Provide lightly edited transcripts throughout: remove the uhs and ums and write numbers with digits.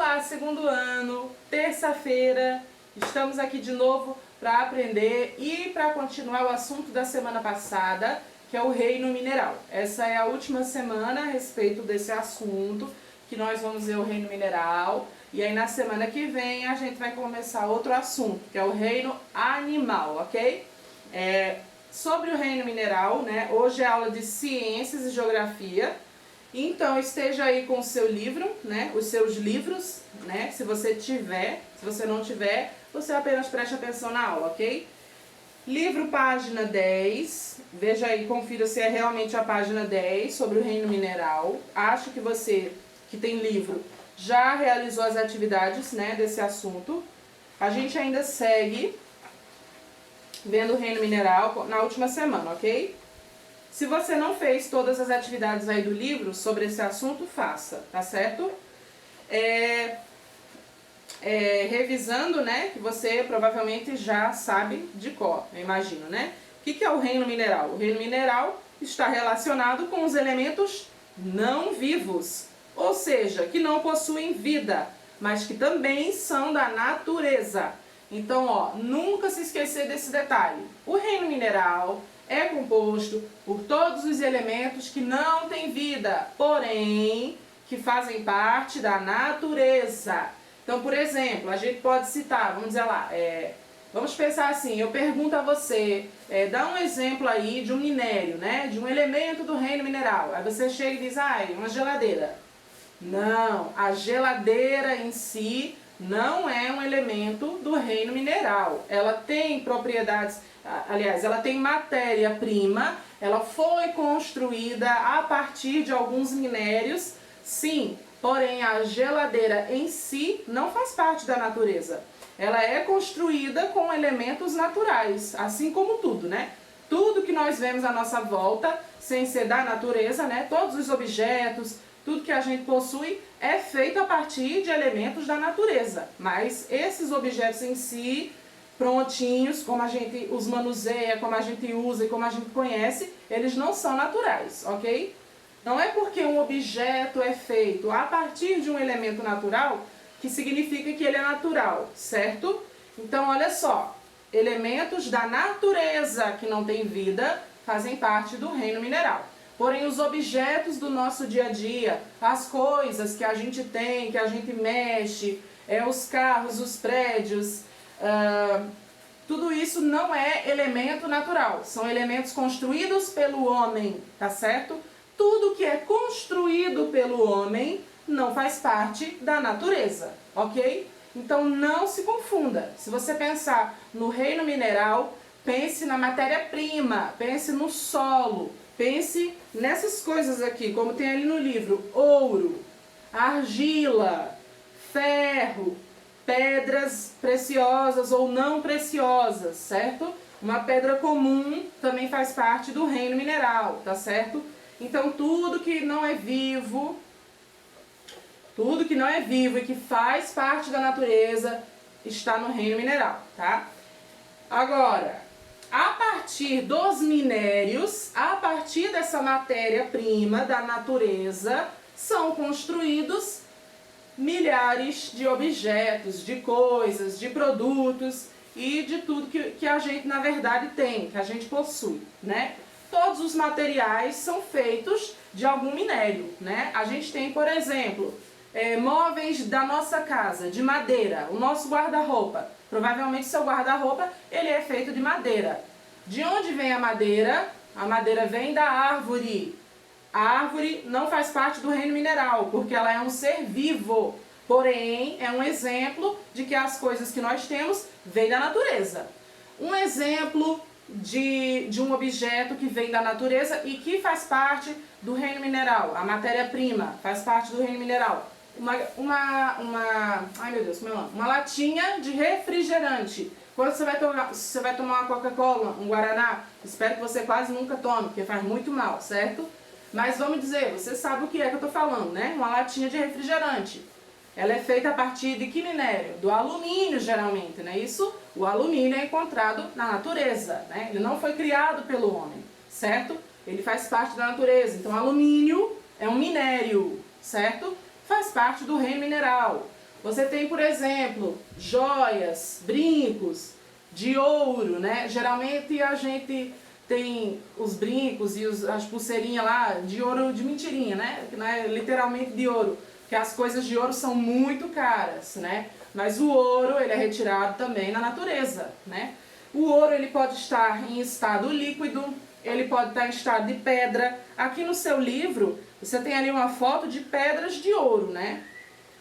Olá, segundo ano, terça-feira, estamos aqui de novo para aprender e para continuar o assunto da semana passada, que é o reino mineral. Essa é a última semana a respeito desse assunto, que nós vamos ver o reino mineral, e aí na semana que vem a gente vai começar outro assunto, que é o reino animal, ok? Sobre o reino mineral, né? Hoje é aula de ciências e geografia. Então esteja aí com o seu livro, né? Os seus livros, né? Se você tiver, se você não tiver, você apenas preste atenção na aula, ok? Livro página 10, veja aí, confira se é realmente a página 10 sobre o reino mineral. Acho que você que tem livro já realizou as atividades, né, desse assunto. A gente ainda segue vendo o reino mineral na última semana, ok? Se você não fez todas as atividades aí do livro sobre esse assunto, faça, tá certo? Revisando, né, que você provavelmente já sabe de cor, eu imagino, né? O que é o reino mineral? O reino mineral está relacionado com os elementos não vivos, ou seja, que não possuem vida, mas que também são da natureza. Então, ó, nunca se esquecer desse detalhe. O reino mineral é composto por todos os elementos que não têm vida, porém, que fazem parte da natureza. Então, por exemplo, a gente pode citar, vamos dizer lá, vamos pensar assim, eu pergunto a você, dá um exemplo aí de um minério, né, de um elemento do reino mineral. Aí você chega e diz, uma geladeira. Não, a geladeira em si não é um elemento do reino mineral. Ela tem propriedades, aliás, ela tem matéria-prima, ela foi construída a partir de alguns minérios, sim, porém a geladeira em si não faz parte da natureza. Ela é construída com elementos naturais, assim como tudo, né? Tudo que nós vemos à nossa volta, sem ser da natureza, né? Todos os objetos, tudo que a gente possui é feito a partir de elementos da natureza. Mas esses objetos em si, prontinhos, como a gente os manuseia, como a gente usa e como a gente conhece, eles não são naturais, ok? Não é porque um objeto é feito a partir de um elemento natural que significa que ele é natural, certo? Então, olha só, elementos da natureza que não têm vida fazem parte do reino mineral. Porém, os objetos do nosso dia a dia, as coisas que a gente tem, que a gente mexe, os carros, os prédios, tudo isso não é elemento natural. São elementos construídos pelo homem, tá certo? Tudo que é construído pelo homem não faz parte da natureza, ok? Então não se confunda. Se você pensar no reino mineral, pense na matéria-prima, pense no solo, pense nessas coisas aqui, como tem ali no livro: ouro, argila, ferro, pedras preciosas ou não preciosas, certo? Uma pedra comum também faz parte do reino mineral, tá certo? Então tudo que não é vivo, e que faz parte da natureza está no reino mineral, tá? Agora, a partir dos minérios, a partir dessa matéria-prima da natureza, são construídos milhares de objetos, de coisas, de produtos e de tudo que a gente, na verdade, tem, que a gente possui, né? Todos os materiais são feitos de algum minério, né? A gente tem, por exemplo, móveis da nossa casa, de madeira, o nosso guarda-roupa. Provavelmente seu guarda-roupa, ele é feito de madeira. De onde vem a madeira? A madeira vem da árvore. A árvore não faz parte do reino mineral, porque ela é um ser vivo. Porém, é um exemplo de que as coisas que nós temos vêm da natureza. Um exemplo de um objeto que vem da natureza e que faz parte do reino mineral. A matéria-prima faz parte do reino mineral. Uma latinha de refrigerante. Quando você vai tomar uma Coca-Cola, um Guaraná, espero que você quase nunca tome, porque faz muito mal, certo? Mas vamos dizer, você sabe o que é que eu estou falando, né? Uma latinha de refrigerante. Ela é feita a partir de que minério? Do alumínio, geralmente, não é isso? O alumínio é encontrado na natureza, né? Ele não foi criado pelo homem, certo? Ele faz parte da natureza. Então, alumínio é um minério, certo? Faz parte do reino mineral. Você tem, por exemplo, joias, brincos de ouro, né? Geralmente a gente tem os brincos e as pulseirinhas lá de ouro de mentirinha, né? Que não é literalmente de ouro, porque as coisas de ouro são muito caras, né? Mas o ouro, ele é retirado também na natureza, né? O ouro, ele pode estar em estado líquido, ele pode estar em estado de pedra. Aqui no seu livro, você tem ali uma foto de pedras de ouro, né?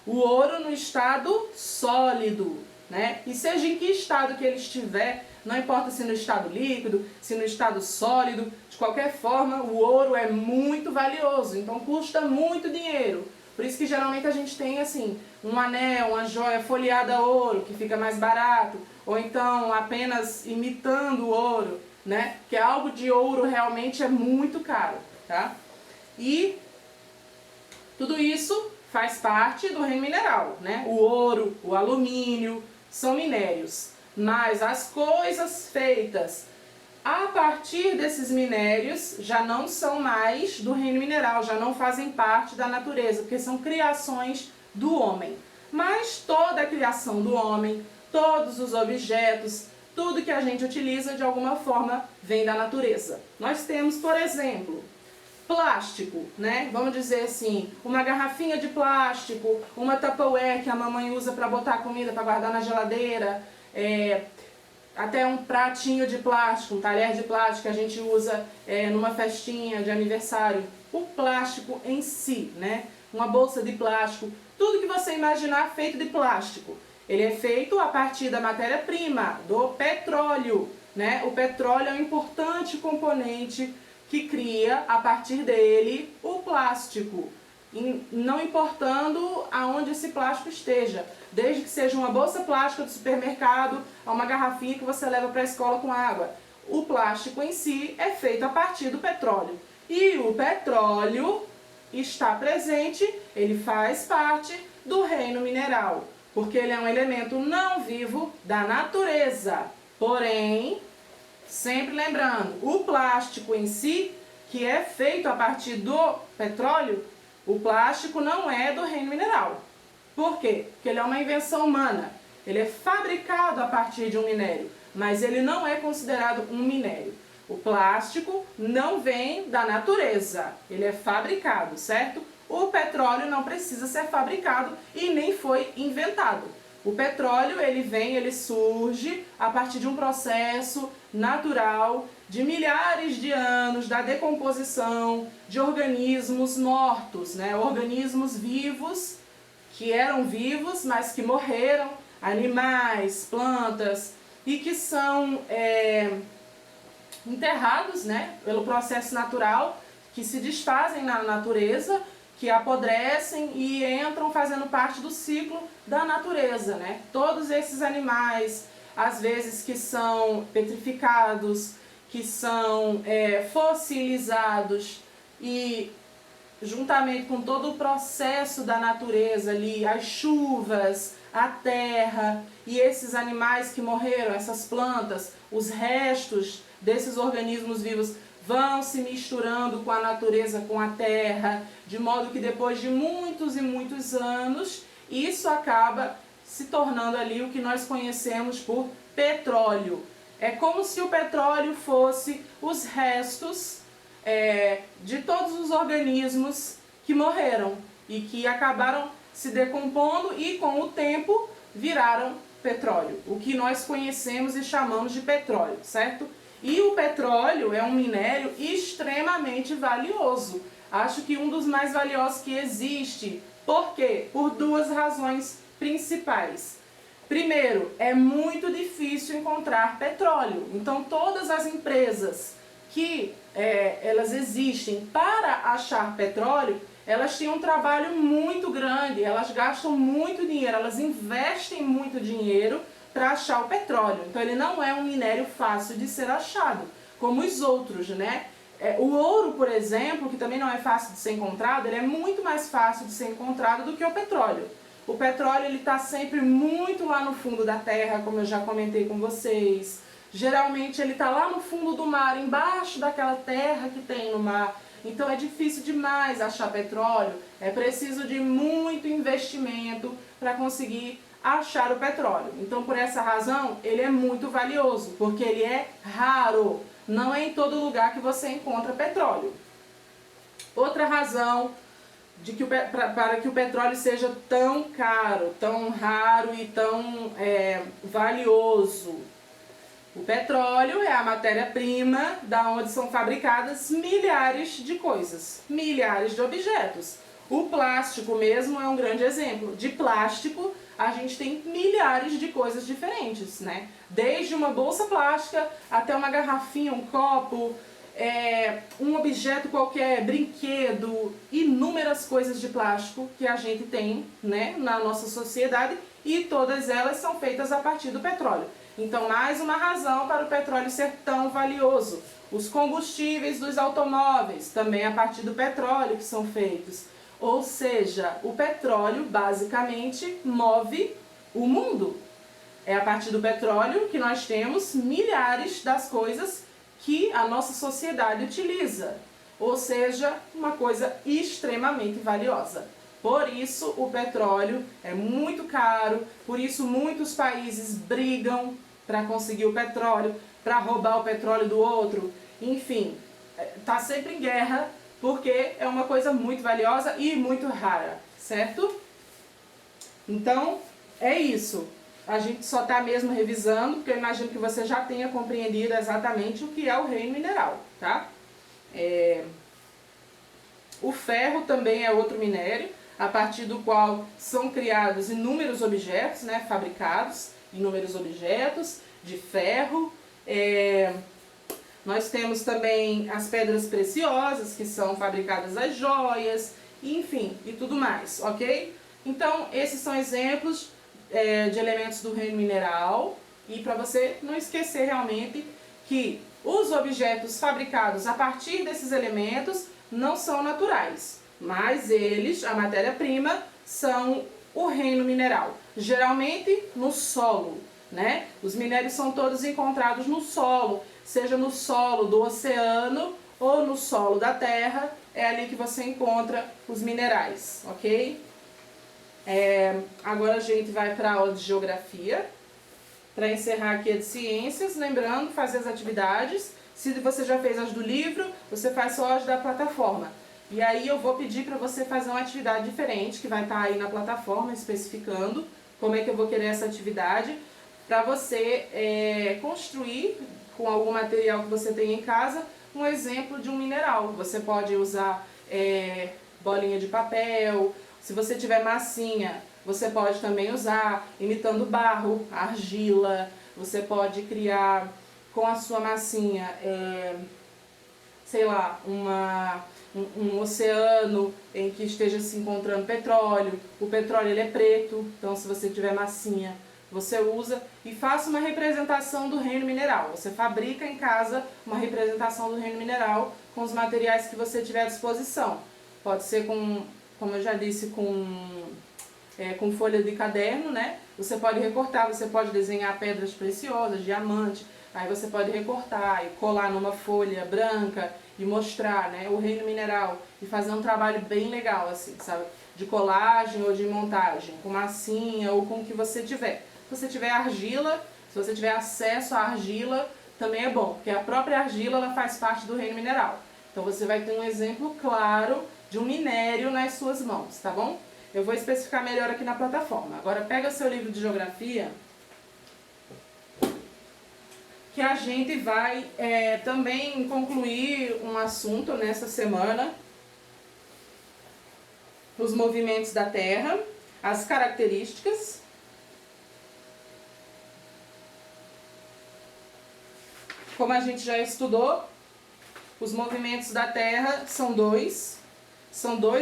O ouro no estado sólido, né? E seja em que estado que ele estiver, não importa se no estado líquido, se no estado sólido, de qualquer forma, o ouro é muito valioso, então custa muito dinheiro. Por isso que geralmente a gente tem assim, um anel, uma joia folheada a ouro, que fica mais barato, ou então apenas imitando o ouro, né? Que algo de ouro realmente é muito caro, tá? E tudo isso faz parte do reino mineral, né? O ouro, o alumínio, são minérios. Mas as coisas feitas a partir desses minérios já não são mais do reino mineral, já não fazem parte da natureza, porque são criações do homem. Mas toda a criação do homem, todos os objetos, tudo que a gente utiliza de alguma forma vem da natureza. Nós temos, por exemplo, plástico, né? Vamos dizer assim, uma garrafinha de plástico, uma Tupperware que a mamãe usa para botar comida, para guardar na geladeira, até um pratinho de plástico, um talher de plástico que a gente usa numa festinha de aniversário. O plástico em si, né? Uma bolsa de plástico, tudo que você imaginar feito de plástico. Ele é feito a partir da matéria-prima, do petróleo, né? O petróleo é um importante componente que cria, a partir dele, o plástico. Não importando aonde esse plástico esteja, desde que seja uma bolsa plástica do supermercado, a uma garrafinha que você leva para a escola com água. O plástico em si é feito a partir do petróleo. E o petróleo está presente, ele faz parte do reino mineral, porque ele é um elemento não vivo da natureza. Porém, sempre lembrando, o plástico em si, que é feito a partir do petróleo, o plástico não é do reino mineral. Por quê? Porque ele é uma invenção humana. Ele é fabricado a partir de um minério, mas ele não é considerado um minério. O plástico não vem da natureza, ele é fabricado, certo? O petróleo não precisa ser fabricado e nem foi inventado. O petróleo, ele surge a partir de um processo natural de milhares de anos da decomposição de organismos mortos, né? Organismos vivos, que eram vivos, mas que morreram, animais, plantas, e que são enterrados, né, pelo processo natural, que se desfazem na natureza, que apodrecem e entram fazendo parte do ciclo da natureza, né? Todos esses animais, às vezes que são petrificados, que são fossilizados e juntamente com todo o processo da natureza ali, as chuvas, a terra e esses animais que morreram, essas plantas, os restos desses organismos vivos vão se misturando com a natureza, com a terra, de modo que depois de muitos e muitos anos, isso acaba se tornando ali o que nós conhecemos por petróleo. É como se o petróleo fosse os restos de todos os organismos que morreram e que acabaram se decompondo e com o tempo viraram petróleo, o que nós conhecemos e chamamos de petróleo, certo? E o petróleo é um minério extremamente valioso. Acho que um dos mais valiosos que existe. Por quê? Por duas razões principais. Primeiro, é muito difícil encontrar petróleo. Então, todas as empresas que elas existem para achar petróleo, elas têm um trabalho muito grande, elas gastam muito dinheiro, elas investem muito dinheiro para achar o petróleo. Então ele não é um minério fácil de ser achado, como os outros, né? O ouro, por exemplo, que também não é fácil de ser encontrado, ele é muito mais fácil de ser encontrado do que o petróleo. O petróleo ele está sempre muito lá no fundo da terra, como eu já comentei com vocês. Geralmente ele está lá no fundo do mar, embaixo daquela terra que tem no mar. Então é difícil demais achar petróleo, é preciso de muito investimento para conseguir achar o petróleo. Então por essa razão ele é muito valioso, porque ele é raro, não é em todo lugar que você encontra petróleo. Outra razão para que o petróleo seja tão caro, tão raro e tão valioso. O petróleo é a matéria-prima da onde são fabricadas milhares de coisas, milhares de objetos. O plástico mesmo é um grande exemplo. De plástico a gente tem milhares de coisas diferentes, né? Desde uma bolsa plástica até uma garrafinha, um copo, um objeto qualquer, brinquedo, inúmeras coisas de plástico que a gente tem, né, na nossa sociedade, e todas elas são feitas a partir do petróleo. Então, mais uma razão para o petróleo ser tão valioso. Os combustíveis dos automóveis, também a partir do petróleo que são feitos. Ou seja, o petróleo basicamente move o mundo. É a partir do petróleo que nós temos milhares das coisas que a nossa sociedade utiliza. Ou seja, uma coisa extremamente valiosa. Por isso o petróleo é muito caro, por isso muitos países brigam para conseguir o petróleo, para roubar o petróleo do outro. Enfim, está sempre em guerra, porque é uma coisa muito valiosa e muito rara, certo? Então, é isso. A gente só está mesmo revisando, porque eu imagino que você já tenha compreendido exatamente o que é o reino mineral, tá? O ferro também é outro minério, a partir do qual são criados inúmeros objetos, né, fabricados, inúmeros objetos de ferro. Nós temos também as pedras preciosas, que são fabricadas as joias, enfim, e tudo mais, ok? Então, esses são exemplos de elementos do reino mineral, e para você não esquecer realmente que os objetos fabricados a partir desses elementos não são naturais, mas eles, a matéria-prima, são o reino mineral, geralmente no solo, né? Os minérios são todos encontrados no solo, seja no solo do oceano ou no solo da terra, é ali que você encontra os minerais, ok? Agora a gente vai para a aula de geografia, para encerrar aqui a de ciências, lembrando, fazer as atividades. Se você já fez as do livro, você faz só as da plataforma. E aí eu vou pedir para você fazer uma atividade diferente, que vai estar aí na plataforma, especificando como é que eu vou querer essa atividade, para você construir, com algum material que você tem em casa, um exemplo de um mineral. Você pode usar bolinha de papel, se você tiver massinha, você pode também usar, imitando barro, argila. Você pode criar com a sua massinha, sei lá, um oceano em que esteja se encontrando petróleo. O petróleo ele é preto, então se você tiver massinha, você usa, e faça uma representação do reino mineral. Você fabrica em casa uma representação do reino mineral com os materiais que você tiver à disposição. Pode ser com, como eu já disse, com folha de caderno, né? Você pode recortar, você pode desenhar pedras preciosas, diamante, aí você pode recortar e colar numa folha branca e mostrar, né, o reino mineral, e fazer um trabalho bem legal, assim, sabe? De colagem ou de montagem, com massinha ou com o que você tiver. Se você tiver argila, se você tiver acesso à argila, também é bom, porque a própria argila ela faz parte do reino mineral. Então você vai ter um exemplo claro de um minério nas suas mãos, tá bom? Eu vou especificar melhor aqui na plataforma. Agora pega seu livro de geografia, que a gente vai também concluir um assunto nessa semana, os movimentos da Terra, as características. Como a gente já estudou, os movimentos da Terra são dois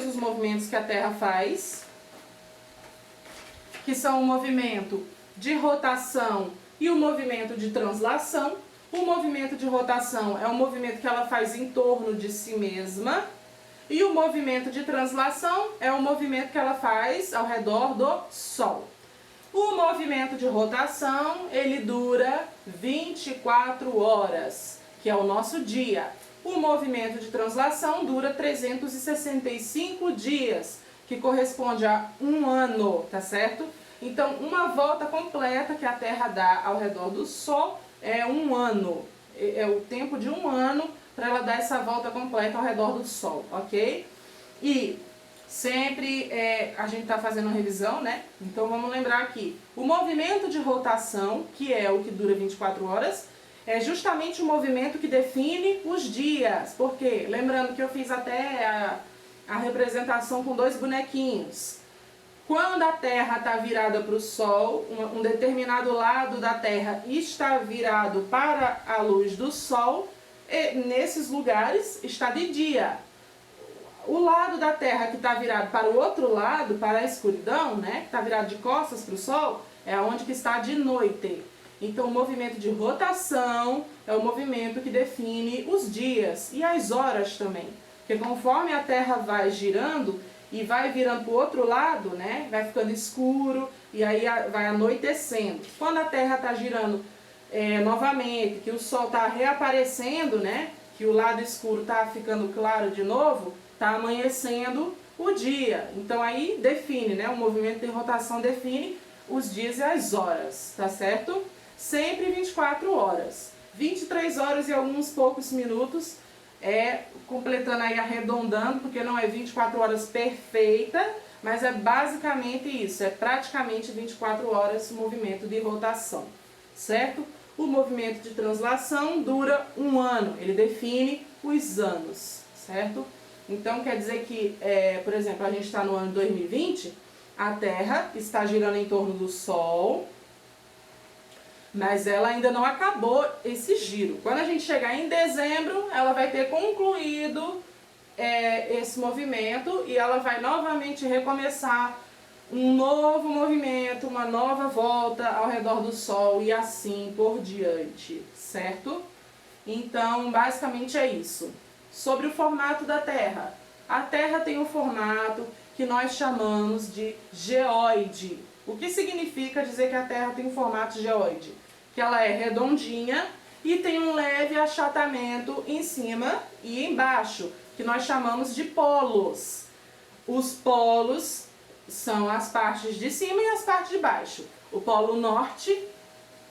os movimentos que a Terra faz, que são o movimento de rotação e o movimento de translação. O movimento de rotação é um movimento que ela faz em torno de si mesma, e o movimento de translação é um movimento que ela faz ao redor do Sol. O movimento de rotação, ele dura 24 horas, que é o nosso dia. O movimento de translação dura 365 dias, que corresponde a 1 ano, tá certo? Então, uma volta completa que a Terra dá ao redor do Sol é 1 ano. É o tempo de 1 ano para ela dar essa volta completa ao redor do Sol, ok? E sempre a gente está fazendo uma revisão, né? Então vamos lembrar aqui. O movimento de rotação, que é o que dura 24 horas, é justamente o movimento que define os dias. Por quê? Lembrando que eu fiz até a representação com 2 bonequinhos. Quando a Terra está virada para o Sol, um determinado lado da Terra está virado para a luz do Sol, e nesses lugares está de dia. O lado da Terra que está virado para o outro lado, para a escuridão, né, que está virado de costas para o Sol, é onde que está de noite. Então o movimento de rotação é o movimento que define os dias e as horas também. Porque conforme a Terra vai girando e vai virando para o outro lado, né, vai ficando escuro e aí vai anoitecendo. Quando a Terra está girando novamente, que o Sol está reaparecendo, né, que o lado escuro está ficando claro de novo, está amanhecendo o dia. Então aí define, né, o movimento de rotação define os dias e as horas, tá certo? Sempre 24 horas. 23 horas e alguns poucos minutos, completando aí, arredondando, porque não é 24 horas perfeita, mas é basicamente isso, é praticamente 24 horas o movimento de rotação, certo? O movimento de translação dura 1 ano, ele define os anos, certo? Então quer dizer que, por exemplo, a gente está no ano 2020, a Terra está girando em torno do Sol, mas ela ainda não acabou esse giro. Quando a gente chegar em dezembro, ela vai ter concluído esse movimento e ela vai novamente recomeçar um novo movimento, uma nova volta ao redor do Sol e assim por diante, certo? Então, basicamente é isso. Sobre o formato da Terra. A Terra tem um formato que nós chamamos de geóide. O que significa dizer que a Terra tem um formato geóide? Que ela é redondinha e tem um leve achatamento em cima e embaixo, que nós chamamos de polos. Os polos são as partes de cima e as partes de baixo. O polo norte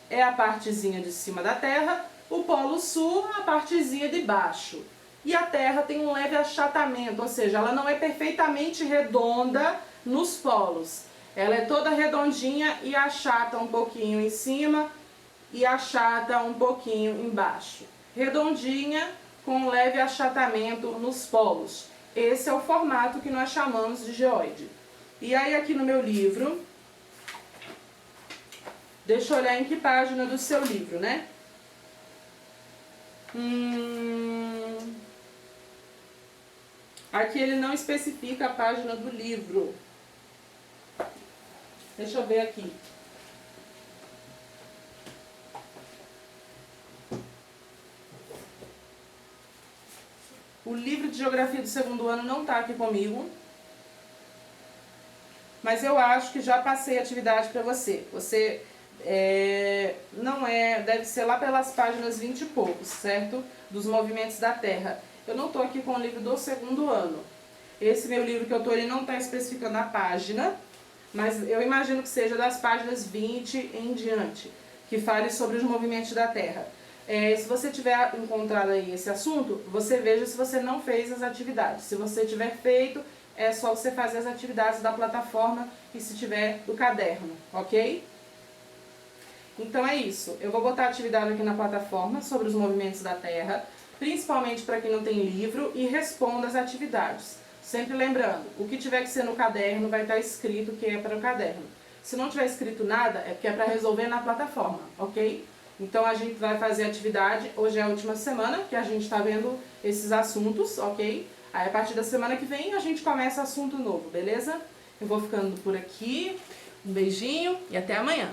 é a partezinha de cima da Terra, o polo sul a partezinha de baixo. E a Terra tem um leve achatamento, ou seja, ela não é perfeitamente redonda nos polos. Ela é toda redondinha e achata um pouquinho em cima e achata um pouquinho embaixo. Redondinha com um leve achatamento nos polos. Esse é o formato que nós chamamos de geóide. E aí aqui no meu livro, deixa eu olhar em que página do seu livro, né? Aqui ele não especifica a página do livro. Deixa eu ver aqui. O livro de geografia do 2º ano não está aqui comigo. Mas eu acho que já passei a atividade para você. Você deve ser lá pelas páginas 20 e poucos, certo? Dos movimentos da Terra. Eu não estou aqui com o livro do 2º ano. Esse meu livro que eu estou, ele não está especificando a página, mas eu imagino que seja das páginas 20 em diante, que fale sobre os movimentos da Terra. Se você tiver encontrado aí esse assunto, você veja se você não fez as atividades. Se você tiver feito, é só você fazer as atividades da plataforma e se tiver do caderno, ok? Então é isso. Eu vou botar a atividade aqui na plataforma sobre os movimentos da Terra, principalmente para quem não tem livro, e responda as atividades. Sempre lembrando, o que tiver que ser no caderno vai estar escrito que é para o caderno. Se não tiver escrito nada, é porque é para resolver na plataforma, ok? Então a gente vai fazer a atividade, hoje é a última semana que a gente está vendo esses assuntos, ok? Aí a partir da semana que vem a gente começa assunto novo, beleza? Eu vou ficando por aqui, um beijinho e até amanhã!